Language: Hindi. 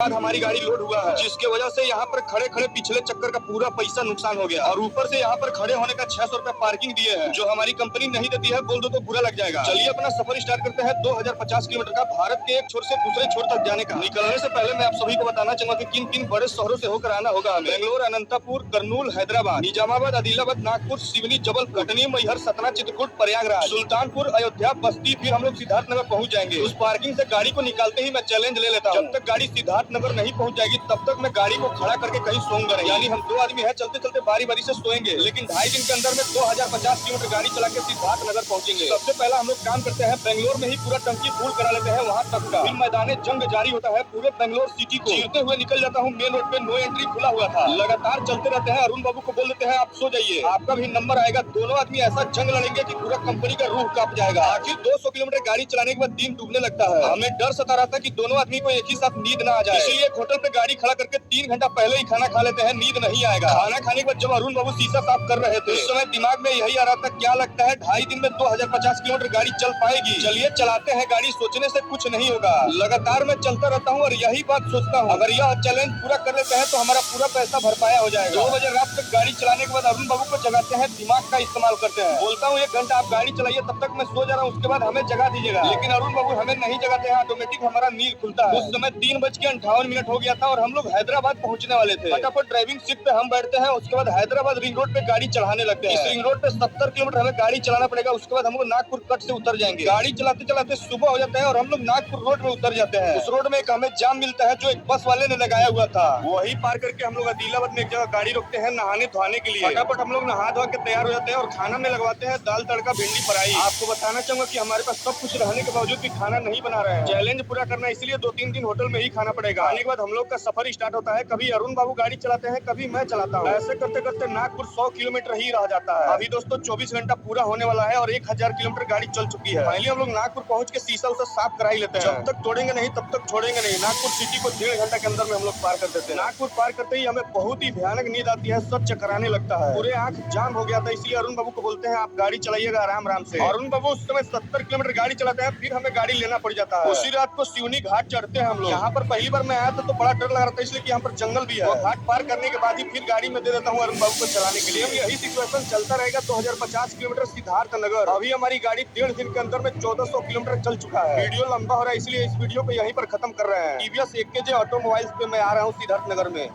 बाद हमारी गाड़ी लोड हुआ है, जिसके वजह से यहाँ पर खड़े खड़े पिछले चक्कर का पूरा पैसा नुकसान हो गया और ऊपर से यहाँ पर खड़े होने का 600 रुपए पार्किंग दिए हैं, जो हमारी कंपनी नहीं देती है। बोल दो तो बुरा लग जाएगा। चलिए अपना सफर स्टार्ट करते हैं 2050 किलोमीटर का, भारत के एक छोर से दूसरे छोर तक जाने का। निकलने से पहले मैं आप सभी को बताना चाहूंगा कि किन किन बड़े शहरों से होकर आना होगा हमें। बेंगलोर, अनंतपुर, कर्नूल, हैदराबाद, निजामाबाद, आदिलाबाद, नागपुर, सिवनी, जबलपुर, कटनी, मैहर, सतना, चित्रकूट, प्रयागराज, सुल्तानपुर, अयोध्या, बस्ती, फिर हम लोग सिद्धार्थनगर पहुंच जाएंगे। उस पार्किंग से गाड़ी को निकालते ही मैं चैलेंज ले लेता हूँ, जब तक गाड़ी सिद्धार्थनगर नहीं पहुंच जाएगी तब तक मैं गाड़ी को खड़ा करके कहीं सोऊंगा नहीं। यानी हम दो आदमी हैं, चलते चलते बारी बारी से सोएंगे, लेकिन 2.5 दिन के अंदर में 2050 किलोमीटर गाड़ी चला के सिद्धार्थनगर पहुंचेंगे। सबसे पहला हम लोग काम करते हैं, बेंगलोर में ही पूरा टंकी फुल करा लेते हैं वहाँ तक का। फिर मैदान जंग जारी होता है, पूरे बेंगलोर सिटी को चीरते हुए निकल जाता हूँ। मेन रोड पे नो एंट्री खुला हुआ था, लगातार चलते रहते हैं। अरुण बाबू को बोल देते हैं आप सो जाइए, आपका भी नंबर आएगा। दोनों आदमी ऐसा जंग लड़ेंगे कि पूरा कंपनी का रूह कांप जाएगा। आखिर 200 किलोमीटर गाड़ी चलाने के बाद दिन डूबने लगता है। हमें डर सता रहा था कि दोनों आदमी को एक ही साथ नींद न आ जाए, इसलिए एक होटल पे गाड़ी खड़ा करके 3 घंटा पहले ही खाना खा लेते हैं, नींद नहीं आएगा। खाना खाने के बाद जब अरुण बाबू शीशा साफ कर रहे थे, उस समय दिमाग में यही आ रहा था, क्या लगता है 2.5 दिन में 2050 किलोमीटर गाड़ी चल पाएगी? चलिए चलाते हैं गाड़ी, सोचने से कुछ नहीं होगा। लगातार मैं चलता रहता हूँ और यही बात सोचता हूँ, अगर यह चैलेंज पूरा कर लेते हैं तो हमारा पूरा पैसा भरपाया हो जाएगा। 2 बजे रात तक गाड़ी चलाने के बाद अरुण बाबू को जगाते हैं, दिमाग का इस्तेमाल करते हैं। बोलता हूँ 1 घंटा आप गाड़ी चलाइए, तब तक मैं सो जा रहा हूँ, उसके बाद हमें जगा दीजिएगा। लेकिन अरुण बाबू हमें नहीं जगाते हैं, ऑटोमेटिक हमारा नींद खुलता है। उस समय 3:58 हो गया था और हम लोग हैदराबाद पहुंचने वाले थे। फटाफट ड्राइविंग सीट पे हम बैठते हैं, उसके बाद हैदराबाद रिंग रोड पे गाड़ी चढ़ाने लगते हैं। इस रिंग रोड पे 70 किलोमीटर हमें गाड़ी चलाना पड़ेगा, उसके बाद हम लोग नागपुर कट से उतर जाएंगे। गाड़ी चलाते चलाते सुबह हो जाता है और हम लोग नागपुर रोड में उतर जाते हैं। उस रोड में एक हमें जाम मिलता है जो एक बस वाले ने लगाया हुआ था, वही पार करके हम लोग आदिलाबाद में एक जगह गाड़ी रोकते हैं नहाने धोने के लिए। फटाफट हम लोग नहा धो के तैयार हो जाते हैं और खाना में लगवाते हैं दाल तड़का भिंडी फ्राई। आपको बताना चाहूंगा कि हमारे पास सब कुछ रहने के बावजूद भी खाना नहीं बना रहे हैं। चैलेंज पूरा करना, इसलिए 2-3 दिन होटल में ही खाना पड़ेगा। आने के बाद हम लोग का सफर स्टार्ट होता है। कभी अरुण बाबू गाड़ी चलाते हैं, कभी मैं चलाता हूँ। ऐसे करते करते नागपुर 100 किलोमीटर ही रह जाता है। अभी दोस्तों 24 घंटा पूरा होने वाला है और 1000 किलोमीटर गाड़ी चल चुकी है। पहले हम लोग नागपुर पहुंच के शीशा उसे साफ करा ही लेते हैं। जब तक तोड़ेंगे नहीं तब तक छोड़ेंगे नहीं। नागपुर सिटी को 1.5 घंटा के अंदर में हम लोग पार कर देते हैं। नागपुर पार करते ही हमें बहुत ही भयानक नींद आती है, सब चकराने लगता है, पूरे आंख जाम हो गया था। इसलिए अरुण बाबू को बोलते हैं आप गाड़ी चलाइएगा आराम आराम से। अरुण बाबू उस समय 70 किलोमीटर गाड़ी चलाते हैं, फिर हमें गाड़ी लेना पड़ जाता है। उसी रात को सिवनी घाट चढ़ते हैं हम लोग। यहाँ पर पहली बार मैं आया था तो बड़ा डर लग रहा था, इसलिए कि यहाँ पर जंगल भी है। घाट पार करने के बाद ही फिर गाड़ी में दे देता हूँ अरुण बाबू को चलाने के लिए। यही सिचुएशन चलता रहेगा 2050 किलोमीटर सिद्धार्थनगर। अभी हमारी गाड़ी 1.5 दिन के अंदर में 1400 किलोमीटर चल चुका है। वीडियो लंबा हो रहा है, इसलिए इस वीडियो को यहीं पर खत्म कर रहे हैं। टीवीएस 1KJ ऑटोमोबाइल्स पे मैं आ रहा हूँ सिद्धार्थनगर में।